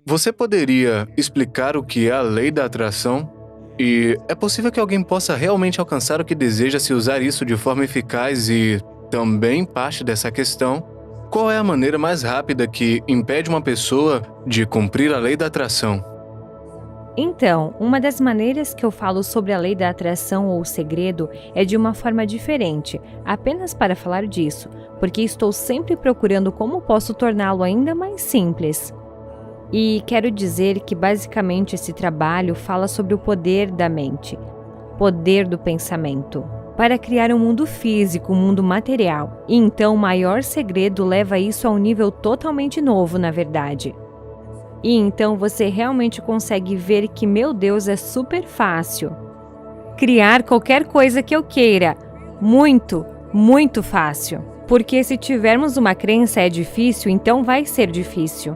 Você poderia explicar o que é a lei da atração? E é possível que alguém possa realmente alcançar o que deseja se usar isso de forma eficaz e, também parte dessa questão, qual é a maneira mais rápida que impede uma pessoa de cumprir a lei da atração? Então, uma das maneiras que eu falo sobre a lei da atração ou o segredo é de uma forma diferente, apenas para falar disso, porque estou sempre procurando como posso torná-lo ainda mais simples. E quero dizer que basicamente esse trabalho fala sobre o poder da mente, poder do pensamento, para criar um mundo físico, um mundo material. E então o maior segredo leva isso a um nível totalmente novo, na verdade. E então você realmente consegue ver que, meu Deus, é super fácil. Criar qualquer coisa que eu queira. Muito, muito fácil. Porque se tivermos uma crença é difícil, então vai ser difícil.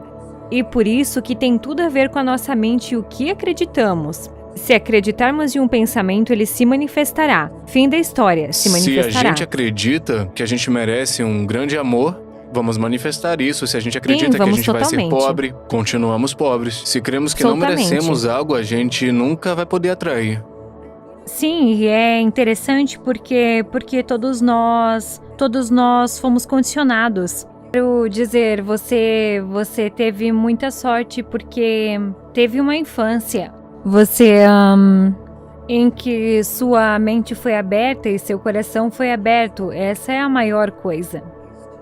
E por isso que tem tudo a ver com a nossa mente e o que acreditamos. Se acreditarmos em um pensamento, ele se manifestará. Fim da história, se manifestará. Se a gente acredita que a gente merece um grande amor, vamos manifestar isso. Se a gente acredita que a gente vai ser pobre, continuamos pobres. Se cremos que não merecemos algo, a gente nunca vai poder atrair. Sim, e é interessante porque todos nós fomos condicionados. Quero dizer, você teve muita sorte porque teve uma infância. Em que sua mente foi aberta e seu coração foi aberto. Essa é a maior coisa.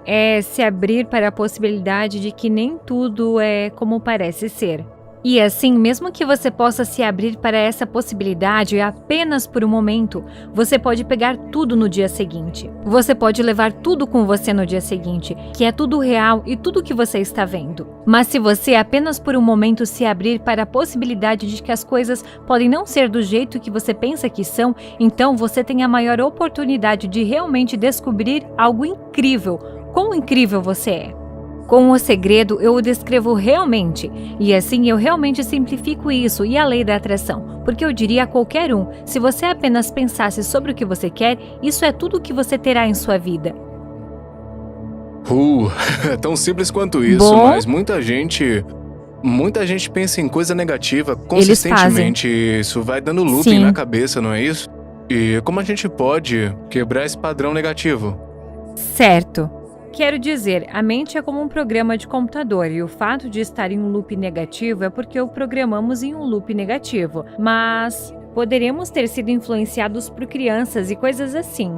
É se abrir para a possibilidade de que nem tudo é como parece ser. E assim, mesmo que você possa se abrir para essa possibilidade apenas por um momento, você pode pegar tudo no dia seguinte. Você pode levar tudo com você no dia seguinte, que é tudo real e tudo que você está vendo. Mas se você apenas por um momento se abrir para a possibilidade de que as coisas podem não ser do jeito que você pensa que são, então você tem a maior oportunidade de realmente descobrir algo incrível. Quão incrível você é! Com o segredo, eu o descrevo realmente, e assim eu realmente simplifico isso e a lei da atração, porque eu diria a qualquer um, se você apenas pensasse sobre o que você quer, isso é tudo o que você terá em sua vida. É tão simples quanto isso, mas muita gente pensa em coisa negativa consistentemente, isso vai dando looping na cabeça, não é isso? E como a gente pode quebrar esse padrão negativo? Certo. Quero dizer, a mente é como um programa de computador e o fato de estar em um loop negativo é porque o programamos em um loop negativo, mas poderíamos ter sido influenciados por crianças e coisas assim.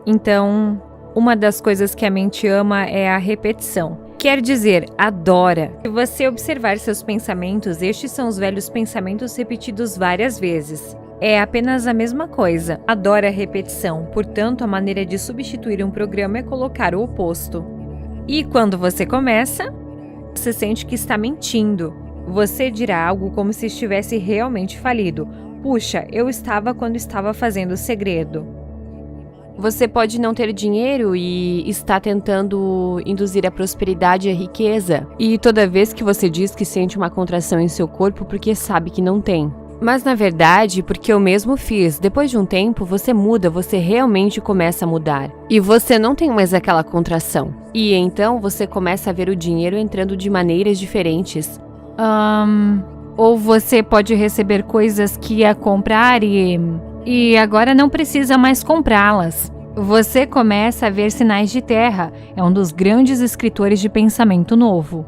Então, uma das coisas que a mente ama é a repetição. Quer dizer, adora. Se você observar seus pensamentos, estes são os velhos pensamentos repetidos várias vezes. É apenas a mesma coisa. Adora a repetição, portanto, a maneira de substituir um programa é colocar o oposto. E quando você começa, você sente que está mentindo. Você dirá algo como se estivesse realmente falido. Puxa, eu estava quando estava fazendo o segredo. Você pode não ter dinheiro e está tentando induzir a prosperidade e a riqueza. E toda vez que você diz que sente uma contração em seu corpo porque sabe que não tem. Mas na verdade, porque eu mesmo fiz, depois de um tempo você muda, você realmente começa a mudar. E você não tem mais aquela contração. E então você começa a ver o dinheiro entrando de maneiras diferentes. Ou você pode receber coisas que ia comprar e agora não precisa mais comprá-las. Você começa a ver sinais de terra. É um dos grandes escritores de pensamento novo.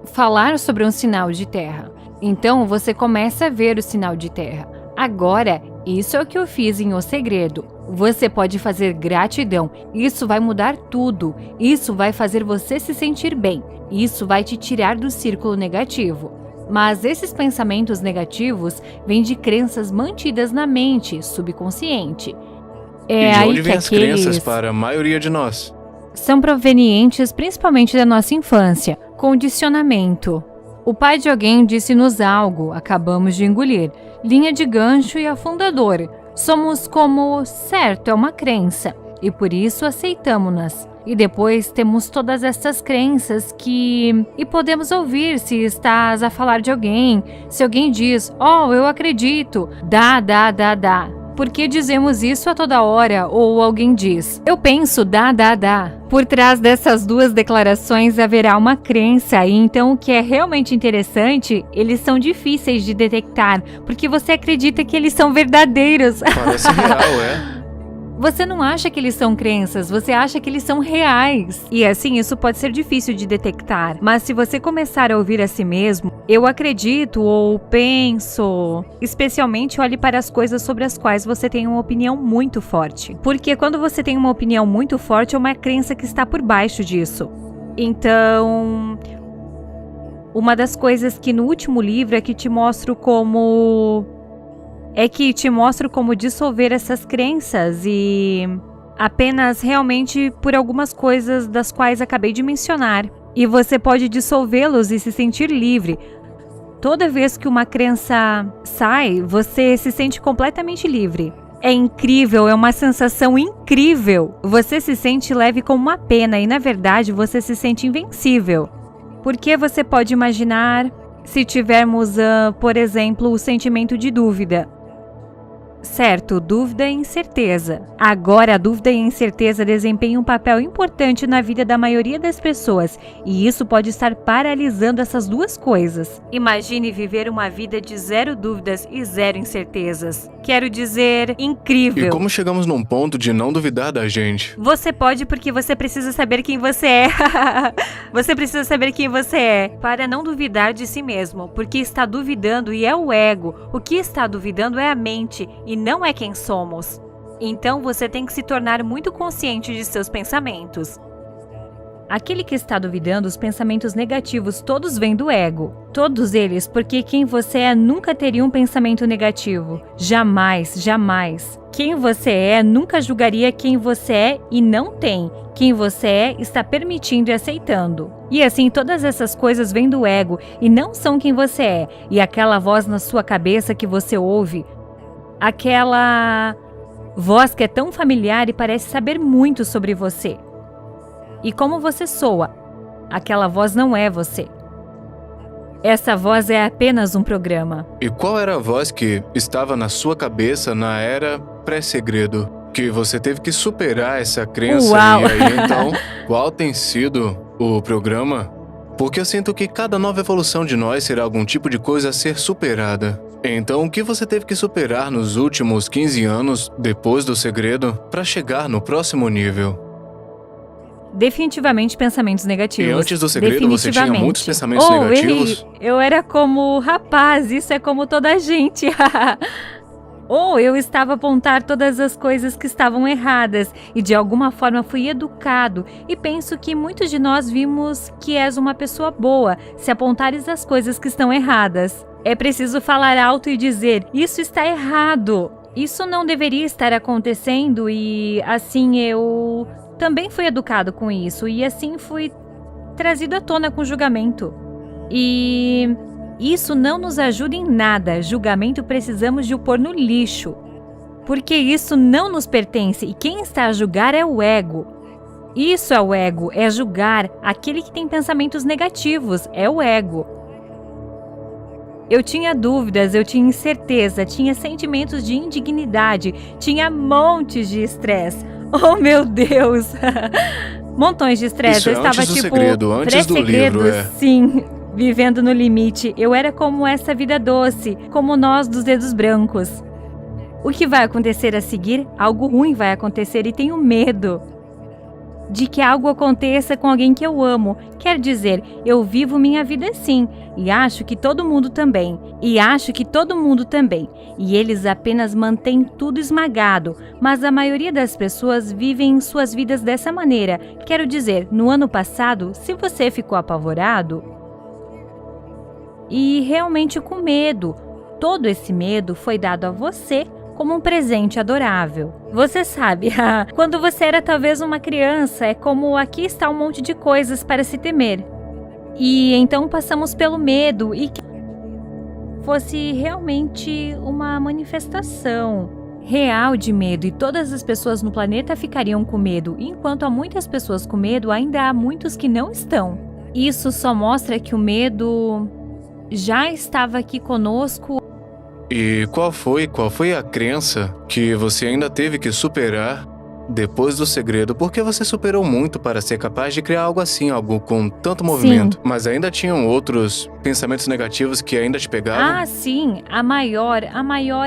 Falar sobre um sinal de terra. Então, você começa a ver o sinal de terra. Agora, isso é o que eu fiz em O Segredo. Você pode fazer gratidão. Isso vai mudar tudo. Isso vai fazer você se sentir bem. Isso vai te tirar do círculo negativo. Mas esses pensamentos negativos vêm de crenças mantidas na mente subconsciente. E de onde vêm as crenças para a maioria de nós? São provenientes principalmente da nossa infância. Condicionamento. O pai de alguém disse-nos algo, acabamos de engolir. Linha de gancho e afundador. Somos como, certo, é uma crença. E por isso aceitamos-nas. E depois temos todas essas crenças e podemos ouvir se estás a falar de alguém. Se alguém diz, oh, eu acredito, dá. por que dizemos isso a toda hora? Ou alguém diz, eu penso, dá. Por trás dessas duas declarações haverá uma crença, e então o que é realmente interessante, eles são difíceis de detectar, porque você acredita que eles são verdadeiros. Parece real, é? Você não acha que eles são crenças, você acha que eles são reais. E assim, isso pode ser difícil de detectar. Mas se você começar a ouvir a si mesmo, eu acredito ou penso, especialmente olhe para as coisas sobre as quais você tem uma opinião muito forte. Porque quando você tem uma opinião muito forte, é uma crença que está por baixo disso. Então, uma das coisas que no último livro é que te mostro como dissolver essas crenças e apenas realmente por algumas coisas das quais acabei de mencionar. E você pode dissolvê-los e se sentir livre. Toda vez que uma crença sai, você se sente completamente livre. É incrível, é uma sensação incrível. Você se sente leve como uma pena e, na verdade, você se sente invencível. Porque você pode imaginar se tivermos, por exemplo, o sentimento de dúvida. Certo, dúvida e incerteza. Agora, a dúvida e a incerteza desempenham um papel importante na vida da maioria das pessoas, e isso pode estar paralisando essas duas coisas. Imagine viver uma vida de 0 dúvidas e 0 incertezas. Quero dizer, incrível. E como chegamos num ponto de não duvidar da gente? Você pode porque você precisa saber quem você é. Você precisa saber quem você é para não duvidar de si mesmo, porque está duvidando e é o ego. O que está duvidando é a mente e não é quem somos. Então você tem que se tornar muito consciente de seus pensamentos. Aquele que está duvidando, os pensamentos negativos todos vêm do ego. Todos eles, porque quem você é nunca teria um pensamento negativo. Jamais, jamais. Quem você é nunca julgaria quem você é e não tem. Quem você é está permitindo e aceitando. E assim, todas essas coisas vêm do ego e não são quem você é. E aquela voz na sua cabeça que você ouve, aquela voz que é tão familiar e parece saber muito sobre você. E como você soa, aquela voz não é você. Essa voz é apenas um programa. E qual era a voz que estava na sua cabeça na era pré-segredo? Que você teve que superar essa crença. Uau. E aí, então, qual tem sido o programa? Porque eu sinto que cada nova evolução de nós será algum tipo de coisa a ser superada. Então, o que você teve que superar nos últimos 15 anos, depois do segredo, para chegar no próximo nível? Definitivamente pensamentos negativos. E antes do segredo você tinha muitos pensamentos negativos? Eu era como, rapaz, isso é como toda a gente. Ou eu estava a apontar todas as coisas que estavam erradas e de alguma forma fui educado e penso que muitos de nós vimos que és uma pessoa boa se apontares as coisas que estão erradas. É preciso falar alto e dizer, isso está errado, isso não deveria estar acontecendo e assim eu também fui educado com isso e assim fui trazido à tona com julgamento. E isso não nos ajuda em nada, julgamento precisamos de o pôr no lixo, porque isso não nos pertence e quem está a julgar é o ego. Isso é o ego, é julgar aquele que tem pensamentos negativos, é o ego. Eu tinha dúvidas, eu tinha incerteza, tinha sentimentos de indignidade, tinha montes de estresse. Oh, meu Deus! Montões de estresse. Eu estava antes do segredo, antes do livro, sim, vivendo no limite. Eu era como essa vida doce, como nós dos dedos brancos. O que vai acontecer a seguir? Algo ruim vai acontecer e tenho medo de que algo aconteça com alguém que eu amo. Quer dizer, eu vivo minha vida assim, e acho que todo mundo também, e eles apenas mantêm tudo esmagado, mas a maioria das pessoas vivem suas vidas dessa maneira. Quero dizer, no ano passado, se você ficou apavorado e realmente com medo, todo esse medo foi dado a você como um presente adorável. Você sabe, quando você era talvez uma criança, é como aqui está um monte de coisas para se temer. E então passamos pelo medo e que fosse realmente uma manifestação real de medo e todas as pessoas no planeta ficariam com medo. Enquanto há muitas pessoas com medo, ainda há muitos que não estão. Isso só mostra que o medo já estava aqui conosco E qual foi a crença que você ainda teve que superar depois do segredo? Porque você superou muito para ser capaz de criar algo assim, algo com tanto movimento. Mas ainda tinham outros pensamentos negativos que ainda te pegavam? Ah, sim. A maior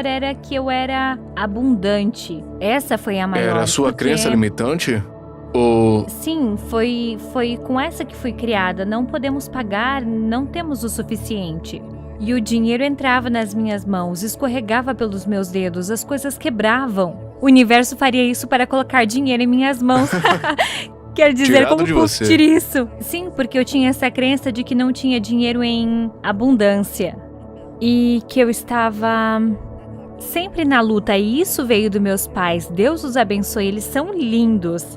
era que eu era abundante. Essa foi a maior. Era a sua porque... crença limitante? Ou... Sim, foi com essa que fui criada. Não podemos pagar, não temos o suficiente. E o dinheiro entrava nas minhas mãos, escorregava pelos meus dedos, as coisas quebravam. O universo faria isso para colocar dinheiro em minhas mãos. Quer dizer, Tirado como de pude você. isso? Sim, porque eu tinha essa crença de que não tinha dinheiro em abundância. E que eu estava sempre na luta. E isso veio dos meus pais. Deus os abençoe, eles são lindos.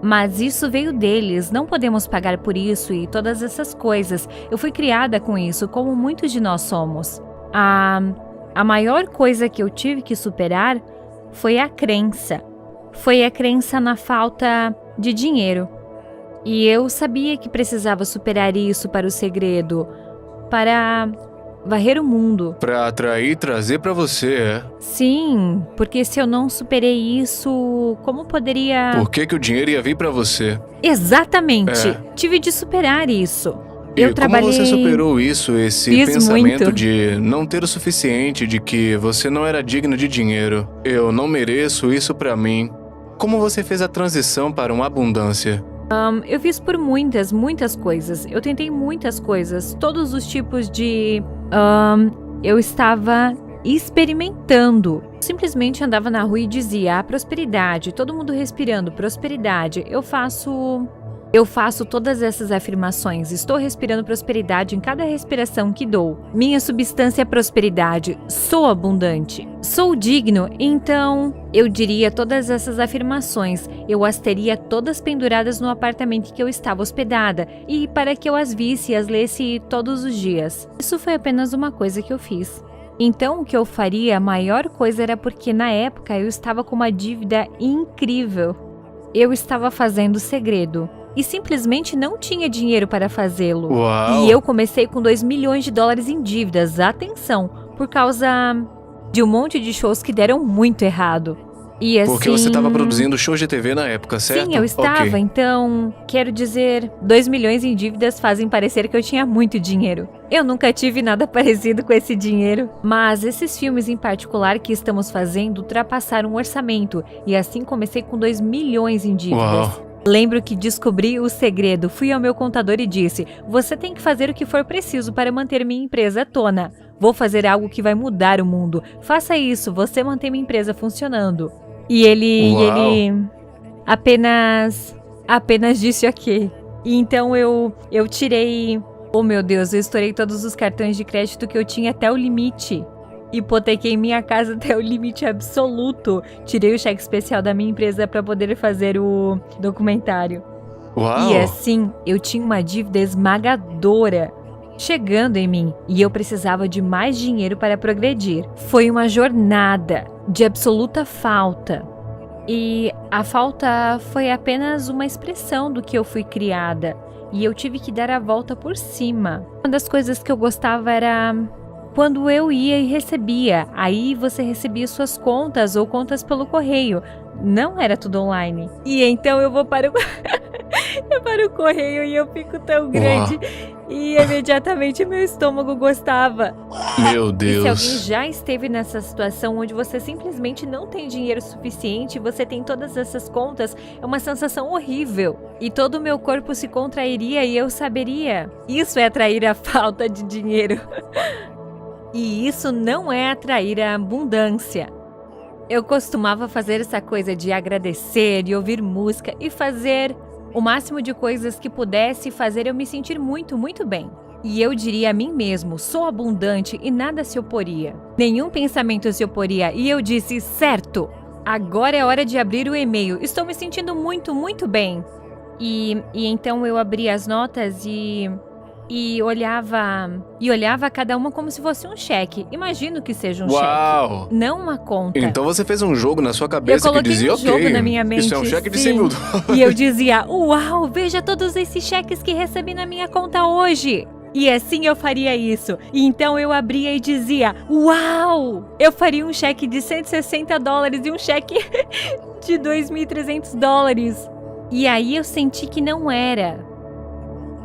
Mas isso veio deles, não podemos pagar por isso e todas essas coisas. Eu fui criada com isso, como muitos de nós somos. A maior coisa que eu tive que superar foi a crença. Foi a crença na falta de dinheiro. E eu sabia que precisava superar isso para o segredo, para varrer o mundo. Pra atrair e trazer pra você, é? Sim, porque se eu não superei isso, como poderia... Por que o dinheiro ia vir pra você? Exatamente! É. Tive de superar isso. E Eu trabalhei... como você superou isso, esse Fiz pensamento muito. de não ter o suficiente, de que você não era digno de dinheiro? Eu não mereço isso pra mim. Como você fez a transição para uma abundância? Eu fiz por muitas coisas. Eu tentei muitas coisas. Todos os tipos de... eu estava experimentando. Simplesmente andava na rua e dizia, prosperidade. Todo mundo respirando, prosperidade. Eu faço todas essas afirmações. Estou respirando prosperidade em cada respiração que dou. Minha substância é prosperidade. Sou abundante. Sou digno. Então, eu diria todas essas afirmações. Eu as teria todas penduradas no apartamento que eu estava hospedada. E para que eu as visse e as lesse todos os dias. Isso foi apenas uma coisa que eu fiz. Então, o que eu faria, a maior coisa era porque na época eu estava com uma dívida incrível. Eu estava fazendo segredo. E simplesmente não tinha dinheiro para fazê-lo. Uau! E eu comecei com 2 milhões de dólares em dívidas, atenção, por causa de um monte de shows que deram muito errado. E assim... Porque você estava produzindo shows de TV na época, certo? Sim, eu estava, Ok. então, quero dizer, 2 milhões em dívidas fazem parecer que eu tinha muito dinheiro. Eu nunca tive nada parecido com esse dinheiro. Mas esses filmes em particular que estamos fazendo ultrapassaram o orçamento, e assim comecei com 2 milhões em dívidas. Uau! Lembro que descobri o segredo, fui ao meu contador e disse, você tem que fazer o que for preciso para manter minha empresa à tona. Vou fazer algo que vai mudar o mundo. Faça isso, você mantém minha empresa funcionando. E ele apenas disse ok. E então eu tirei, oh meu Deus, eu estourei todos os cartões de crédito que eu tinha até o limite. Hipotequei minha casa até o limite absoluto. Tirei o cheque especial da minha empresa para poder fazer o documentário. Uau! E assim, eu tinha uma dívida esmagadora chegando em mim e eu precisava de mais dinheiro para progredir. Foi uma jornada de absoluta falta. E a falta foi apenas uma expressão do que eu fui criada. E eu tive que dar a volta por cima. Uma das coisas que eu gostava era... quando eu ia e recebia, aí você recebia suas contas ou contas pelo correio. Não era tudo online. E então eu vou para o, eu para o correio e eu fico tão grande. E imediatamente meu estômago gostava. Meu E se Deus! alguém já esteve nessa situação onde você simplesmente não tem dinheiro suficiente, você tem todas essas contas, é uma sensação horrível. E todo o meu corpo se contrairia e eu saberia. Isso é atrair a falta de dinheiro. E isso não é atrair a abundância. Eu costumava fazer essa coisa de agradecer e ouvir música e fazer o máximo de coisas que pudesse fazer eu me sentir muito, muito bem. E eu diria a mim mesmo, sou abundante e nada se oporia. Nenhum pensamento se oporia e eu disse, certo, agora é hora de abrir o e-mail, estou me sentindo muito, muito bem. E então eu abri as notas e olhava cada uma como se fosse um cheque. Imagino que seja um Uau! cheque, não uma conta. Então você fez um jogo na sua Eu cabeça que coloquei dizia, um jogo ok, na minha mente. isso é um cheque de sim. 100 mil dólares. E eu dizia, uau, veja todos esses cheques que recebi na minha conta hoje. E assim eu faria isso. E então eu abria e dizia, uau! Eu faria um cheque de $160 e um cheque de $2.300. E aí eu senti que não era.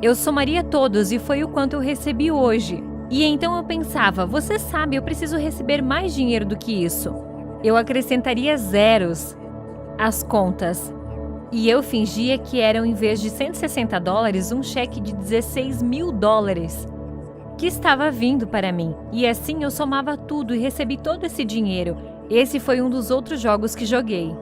Eu somaria todos e foi o quanto eu recebi hoje. E então eu pensava, você sabe, eu preciso receber mais dinheiro do que isso. Eu acrescentaria zeros às contas. E eu fingia que era, em vez de $160, um cheque de $16.000 que estava vindo para mim. E assim eu somava tudo e recebi todo esse dinheiro. Esse foi um dos outros jogos que joguei.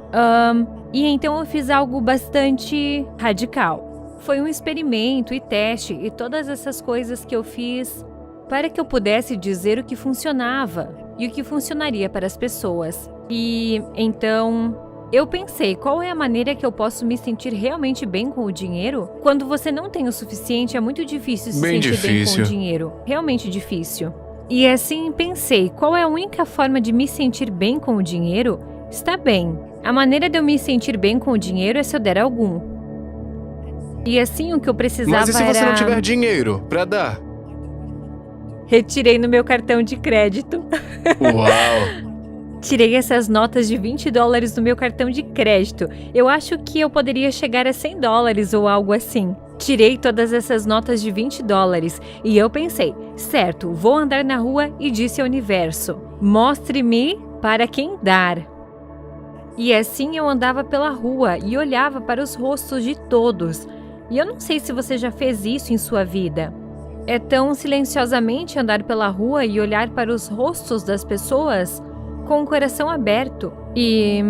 E então eu fiz algo bastante radical. Foi um experimento e teste e todas essas coisas que eu fiz para que eu pudesse dizer o que funcionava e o que funcionaria para as pessoas. E então eu pensei, qual é a maneira que eu posso me sentir realmente bem com o dinheiro? Quando você não tem o suficiente, é muito difícil se sentir bem com o dinheiro. Realmente difícil. E assim pensei, qual é a única forma de me sentir bem com o dinheiro? Está bem. A maneira de eu me sentir bem com o dinheiro é se eu der algum. E assim o que eu precisava era... Mas e se você não tiver dinheiro pra dar? Retirei no meu cartão de crédito. Uau! Tirei essas notas de $20 do meu cartão de crédito. Eu acho que eu poderia chegar a $100 ou algo assim. Tirei todas essas notas de $20 e eu pensei, certo, vou andar na rua e disse ao universo, mostre-me para quem dar. E assim eu andava pela rua e olhava para os rostos de todos. E eu não sei se você já fez isso em sua vida. É tão silenciosamente andar pela rua e olhar para os rostos das pessoas com o coração aberto. E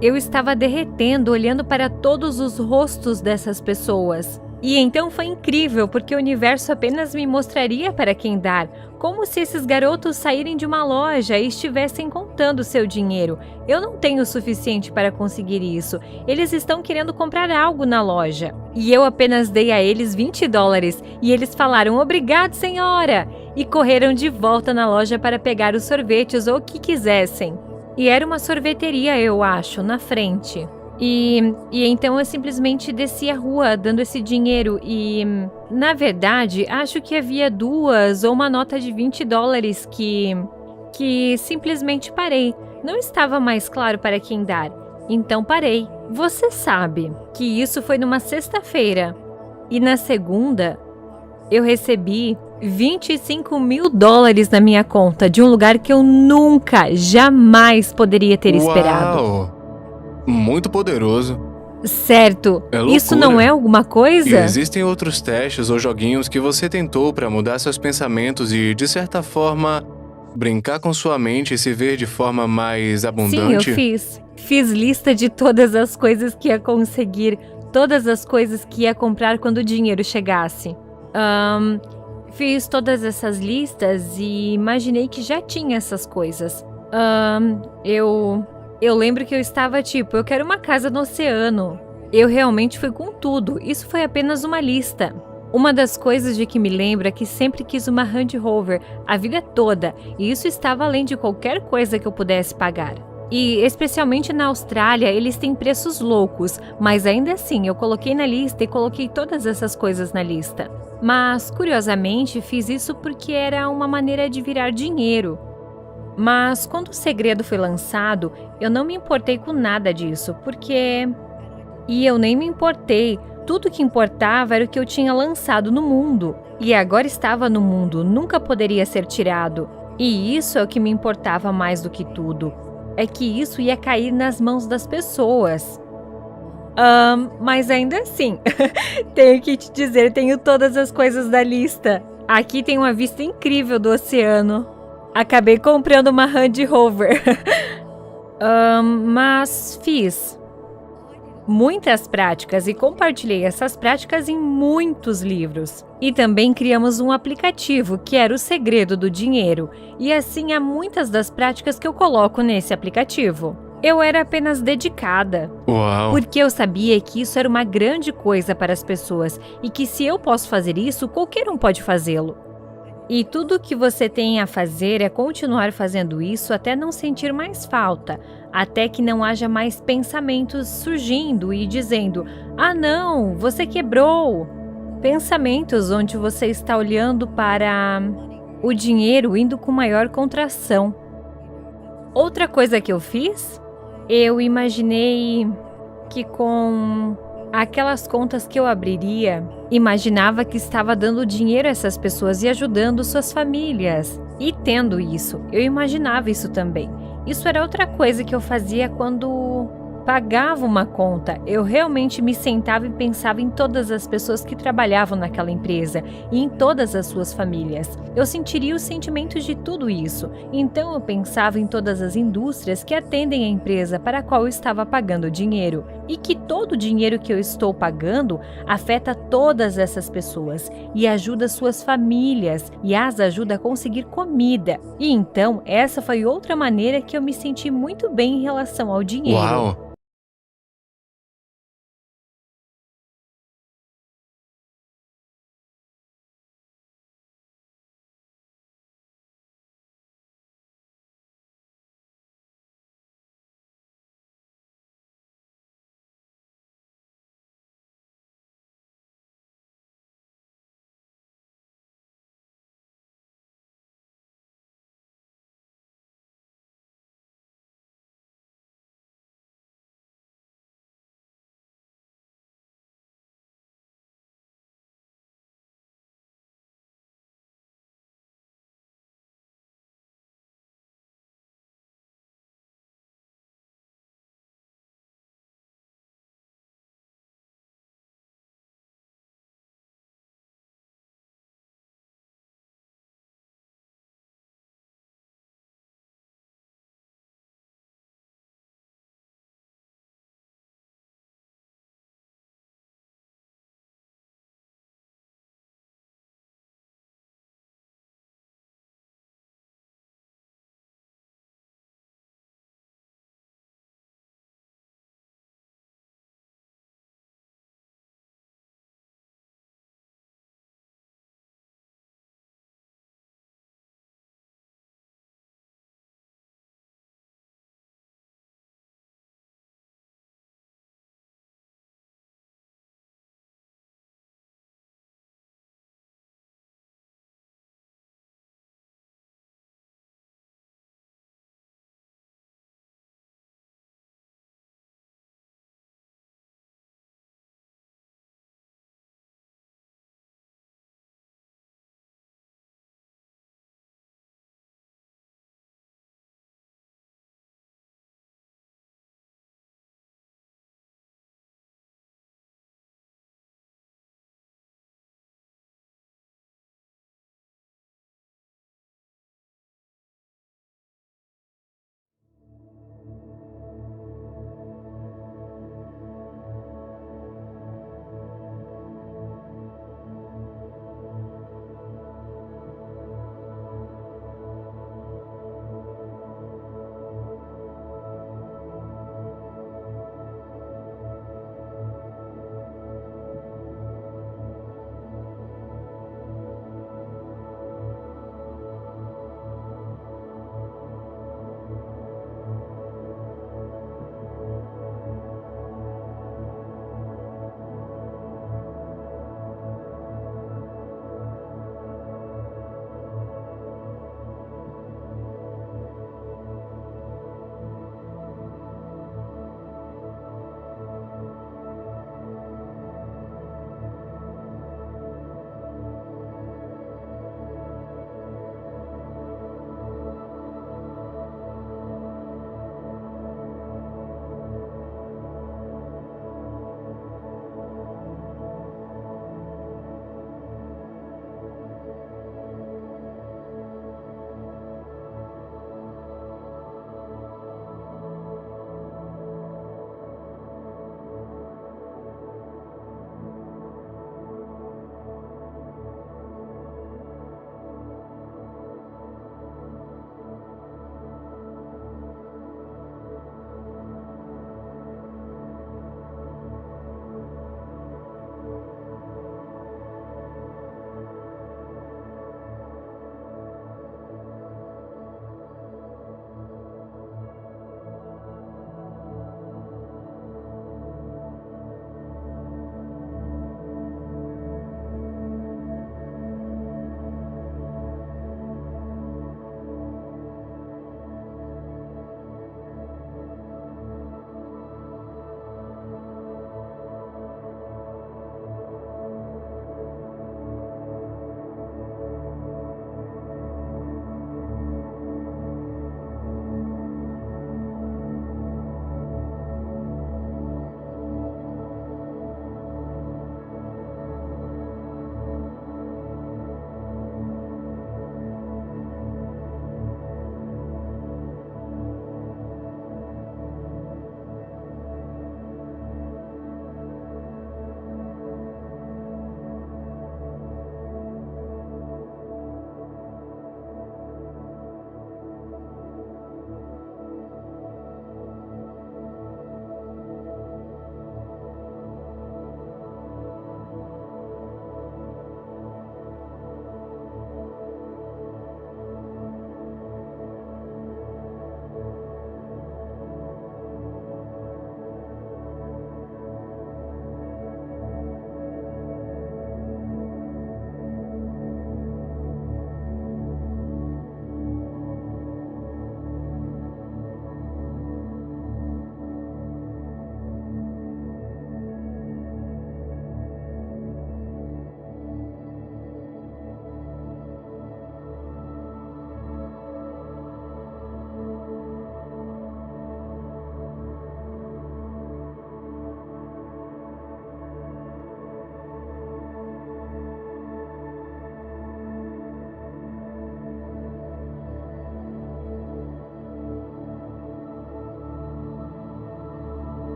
eu estava derretendo olhando para todos os rostos dessas pessoas. E então foi incrível, porque o universo apenas me mostraria para quem dar, como se esses garotos saírem de uma loja e estivessem contando seu dinheiro. Eu não tenho o suficiente para conseguir isso. Eles estão querendo comprar algo na loja. E eu apenas dei a eles $20 e eles falaram, obrigado, senhora! E correram de volta na loja para pegar os sorvetes ou o que quisessem. E era uma sorveteria, eu acho, na frente. E então eu simplesmente desci a rua dando esse dinheiro e, na verdade, acho que havia 2 ou uma nota de $20 que simplesmente parei. Não estava mais claro para quem dar, então parei. Você sabe que isso foi numa sexta-feira e na segunda eu recebi $25.000 na minha conta de um lugar que eu nunca, jamais poderia ter esperado. Uau! Muito poderoso. Certo. É loucura. Isso não é alguma coisa? E existem outros testes ou joguinhos que você tentou para mudar seus pensamentos e, de certa forma, brincar com sua mente e se ver de forma mais abundante? Sim, eu fiz. Fiz lista de todas as coisas que ia conseguir, todas as coisas que ia comprar quando o dinheiro chegasse. Fiz todas essas listas e imaginei que já tinha essas coisas. Eu lembro que eu estava tipo, eu quero uma casa no oceano. Eu realmente fui com tudo, isso foi apenas uma lista. Uma das coisas de que me lembro é que sempre quis uma Land Rover a vida toda, e isso estava além de qualquer coisa que eu pudesse pagar. E especialmente na Austrália, eles têm preços loucos, mas ainda assim eu coloquei na lista e coloquei todas essas coisas na lista. Mas, curiosamente, fiz isso porque era uma maneira de virar dinheiro. Mas quando o segredo foi lançado, eu não me importei com nada disso, porque... E eu nem me importei. Tudo que importava era o que eu tinha lançado no mundo. E agora estava no mundo, nunca poderia ser tirado. E isso é o que me importava mais do que tudo. É que isso ia cair nas mãos das pessoas. Mas ainda assim, tenho que te dizer, tenho todas as coisas da lista. Aqui tem uma vista incrível do oceano. Acabei comprando uma Land Rover. Mas fiz muitas práticas e compartilhei essas práticas em muitos livros. E também criamos um aplicativo que era o segredo do dinheiro. E assim há muitas das práticas que eu coloco nesse aplicativo. Eu era apenas dedicada. Uau! Porque eu sabia que isso era uma grande coisa para as pessoas e que se eu posso fazer isso, qualquer um pode fazê-lo. E tudo o que você tem a fazer é continuar fazendo isso até não sentir mais falta, até que não haja mais pensamentos surgindo e dizendo: ah não, você quebrou. Pensamentos onde você está olhando para o dinheiro indo com maior contração. Outra coisa que eu fiz, eu imaginei que com aquelas contas que eu abriria, imaginava que estava dando dinheiro a essas pessoas e ajudando suas famílias. E tendo isso, eu imaginava isso também. Isso era outra coisa que eu fazia quando pagava uma conta. Eu realmente me sentava e pensava em todas as pessoas que trabalhavam naquela empresa e em todas as suas famílias. Eu sentiria os sentimentos de tudo isso. Então eu pensava em todas as indústrias que atendem a empresa para a qual eu estava pagando dinheiro e que todo o dinheiro que eu estou pagando afeta todas essas pessoas e ajuda suas famílias e as ajuda a conseguir comida. E então essa foi outra maneira que eu me senti muito bem em relação ao dinheiro. Uau!